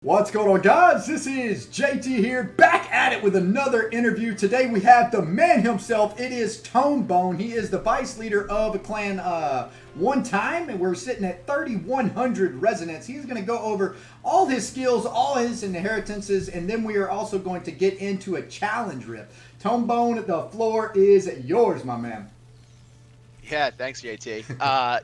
What's going on, guys? This is JT here, back at it with another interview. Today we have the man himself. It is Tonebone. He is the vice leader of a clan one time, and we're sitting at 3,100 residents. He's going to go over all his skills, all his inheritances, and then we are also going to get into a challenge rift. Tonebone, the floor is yours, my man. Yeah, thanks, JT.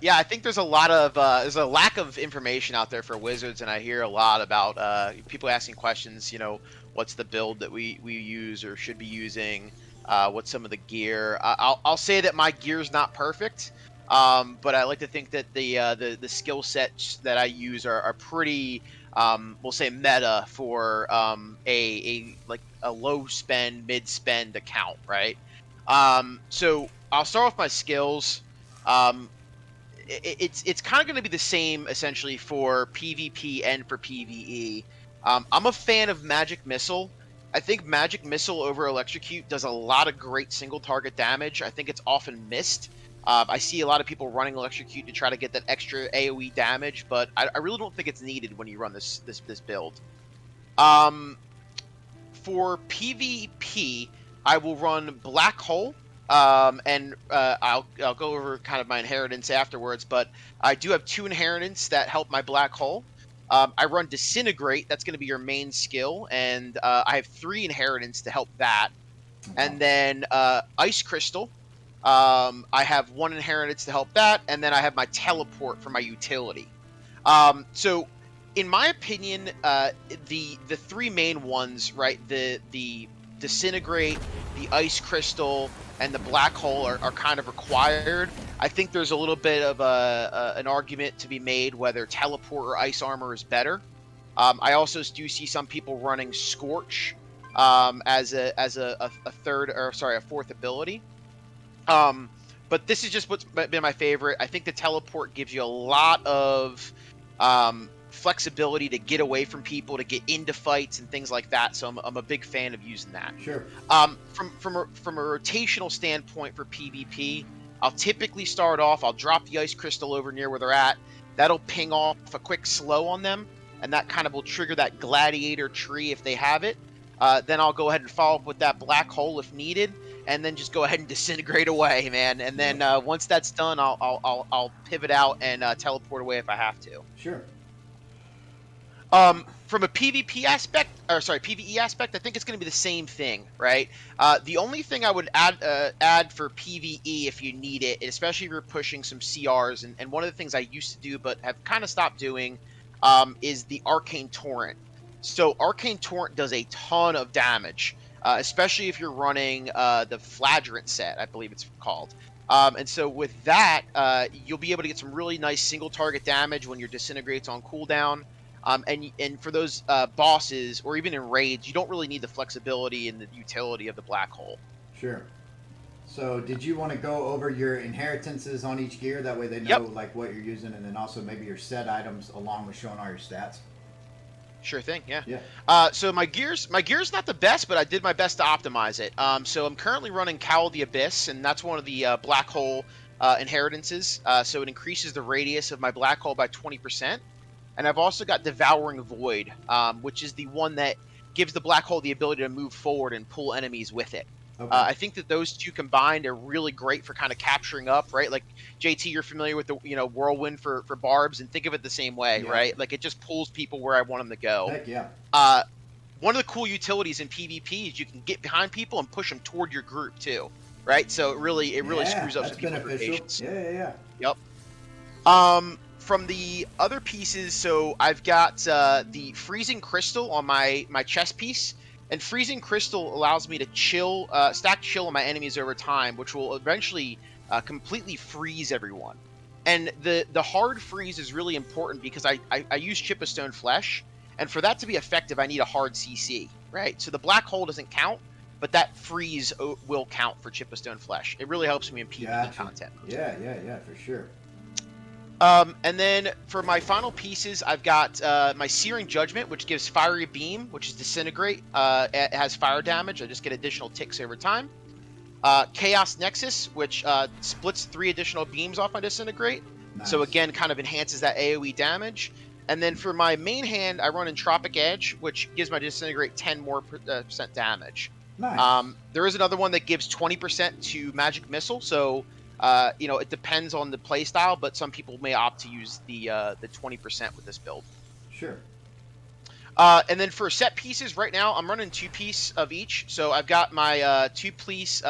Yeah, I think there's a lot of there's a lack of information out there for Wizards, and I hear a lot about people asking questions. You know, what's the build that we use or should be using? What's some of the gear? I'll say that my gear's not perfect, but I like to think that the skill sets that I use are pretty we'll say meta for a low spend, mid spend account, right? So I'll start with my skills. Um, it's kind of going to be the same essentially for PvP and for PvE. I'm a fan of Magic Missile. I think Magic Missile over Electrocute does a lot of great single target damage. I think it's often missed. I see a lot of people running Electrocute to try to get that extra AoE damage, but I really don't think it's needed when you run this build. For PvP, I will run Black Hole, and I'll go over kind of my inheritance afterwards. But I do have 2 inheritance that help my Black Hole. I run Disintegrate. That's going to be your main skill, and I have 3 inheritance to help that. And then Ice Crystal. I have 1 inheritance to help that, and then I have my Teleport for my utility. So in my opinion, the 3 main ones, right? The Disintegrate, the Ice Crystal, and the Black Hole are kind of required. I think there's a little bit of an argument to be made whether Teleport or Ice Armor is better. I also do see some people running Scorch as a fourth ability. But this is just what's been my favorite. I think the Teleport gives you a lot of flexibility to get away from people, to get into fights and things like that. So I'm a big fan of using that. Sure. From a rotational standpoint for PvP, I'll typically start off. I'll drop the Ice Crystal over near where they're at. That'll ping off a quick slow on them, and that kind of will trigger that Gladiator tree if they have it. Then I'll go ahead and follow up with that Black Hole if needed, and then just go ahead and disintegrate away, man. And then once that's done, I'll pivot out and teleport away if I have to. Sure. From a PvE aspect, I think it's going to be the same thing, right? The only thing I would add for PvE if you need it, especially if you're pushing some CRs, and one of the things I used to do but have kind of stopped doing, is the Arcane Torrent. So Arcane Torrent does a ton of damage, especially if you're running the Flagrant set, I believe it's called. And so with that, you'll be able to get some really nice single target damage when your disintegrates on cooldown. And for those bosses, or even in raids, you don't really need the flexibility and the utility of the Black Hole. Sure. So did you want to go over your inheritances on each gear? That way they know like what you're using, and then also maybe your set items along with showing all your stats? Sure thing, yeah. Yeah. So my gear's not the best, but I did my best to optimize it. So I'm currently running Cowl the Abyss, and that's one of the Black Hole inheritances. So it increases the radius of my Black Hole by 20%. And I've also got Devouring Void, which is the one that gives the Black Hole the ability to move forward and pull enemies with it. Okay. I think that those 2 combined are really great for kind of capturing up, right? Like JT, you're familiar with the Whirlwind for barbs, and think of it the same way, right? Like it just pulls people where I want them to go. Heck yeah. One of the cool utilities in PvP is you can get behind people and push them toward your group too, right? So it really screws up some people's rotations. Yeah. Yep. From the other pieces, so I've got the Freezing Crystal on my chest piece, and Freezing Crystal allows me to stack chill on my enemies over time, which will eventually completely freeze everyone. And the hard freeze is really important because I use Chip of Stone Flesh, and for that to be effective, I need a hard CC, right? So the Black Hole doesn't count, but that freeze will count for Chip of Stone Flesh. It really helps me in PvP content. Yeah, for sure. And then for my final pieces, I've got my Searing Judgment, which gives Fiery Beam, which is Disintegrate. It has fire damage. I just get additional ticks over time. Chaos Nexus, which splits 3 additional beams off my Disintegrate. Nice. So again, kind of enhances that AoE damage. And then for my main hand, I run Entropic Edge, which gives my Disintegrate 10 more percent damage. Nice. There is another one that gives 20% to Magic Missile, so it depends on the playstyle, but some people may opt to use the 20% with this build. Sure. And then for set pieces, right now I'm running 2-piece of each. So I've got my 2-piece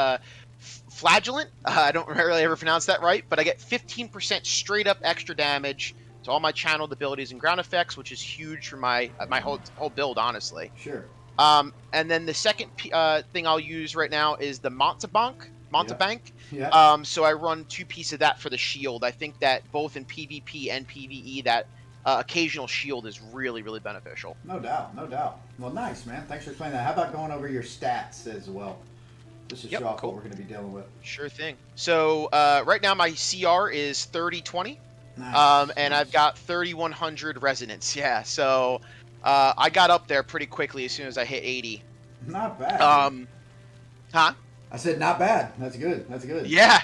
Flagellant. I don't really ever pronounce that right, but I get 15% straight up extra damage to all my channeled abilities and ground effects, which is huge for my whole build, honestly. Sure. And then the second thing I'll use right now is the Montebank. Yeah. So I run 2-piece of that for the shield. I think that both in PvP and PvE, that occasional shield is really, really beneficial. No doubt, no doubt. Well, nice, man. Thanks for explaining that. How about going over your stats as well? Just to show off what we're going to be dealing with. Sure thing. So right now my CR is 3020. Nice. And I've got 3100 resonance. Yeah, so I got up there pretty quickly as soon as I hit 80. Not bad. Huh? I said not bad. That's good. That's good. Yeah.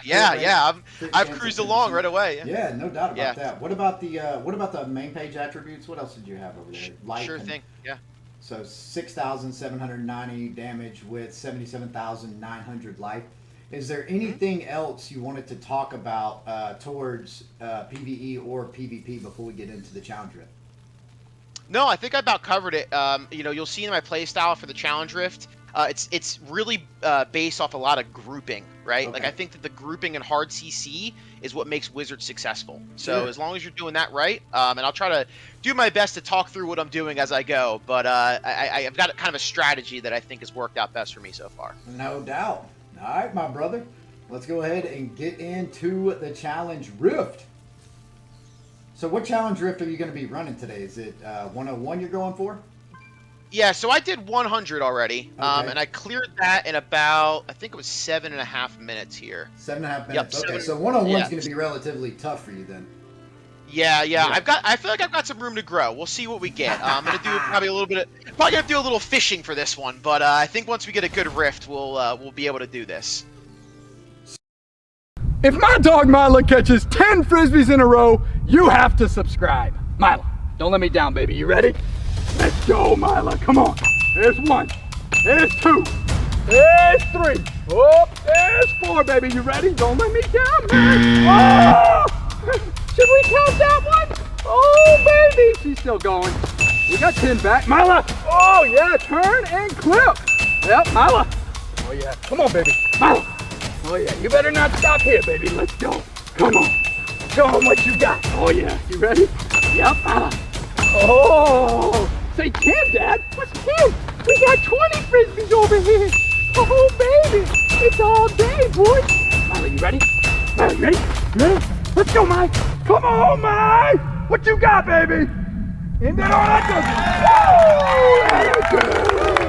I've cruised along right away. Yeah, no doubt about that. What about the main page attributes? What else did you have over there? Light sure thing. Yeah. So 6,790 damage with 77,900 life. Is there anything else you wanted to talk about towards PvE or PvP before we get into the challenge rift? No, I think I about covered it. You'll see in my playstyle for the challenge rift, it's really based off a lot of grouping, right? Okay. Like I think that the grouping in hard CC is what makes Wizards successful. So Sure. as long as you're doing that right, and I'll try to do my best to talk through what I'm doing as I go, but I've got kind of a strategy that I think has worked out best for me so far. No doubt. All right, my brother. Let's go ahead and get into the challenge rift. So what challenge rift are you going to be running today? Is it 101 you're going for? Yeah, so I did 100 already, Okay. and I cleared that in about, I think it was 7.5 minutes here. 7.5 minutes. Yep, Okay, 7. so 101 is Yeah. going to be relatively tough for you then. Yeah. I feel like I've got some room to grow. We'll see what we get. I'm gonna do probably gonna do a little fishing for this one, but I think once we get a good rift, we'll be able to do this. If my dog Mila catches 10 frisbees in a row, you have to subscribe. Mila, don't let me down, baby. You ready? Let's go, Mila. Come on. There's 1. There's 2. There's 3. Oh, there's 4, baby. You ready? Don't let me down, man. Oh! Should we count that one? Oh, baby. She's still going. We got 10 back. Mila. Oh, yeah. Turn and clip. Yep, Mila. Oh, yeah. Come on, baby. Mila. Oh, yeah. You better not stop here, baby. Let's go. Come on. Show them what you got. Oh, yeah. You ready? Yep, Mila. Oh. Say 10, Dad. What's 10? We got 20 frisbees over here. Oh, baby. It's all day, boy. Mila, you ready? Mila, you ready? You ready? Let's go, Mike. Come on, Mike. What you got, baby? And then all that does. Oh, that is good.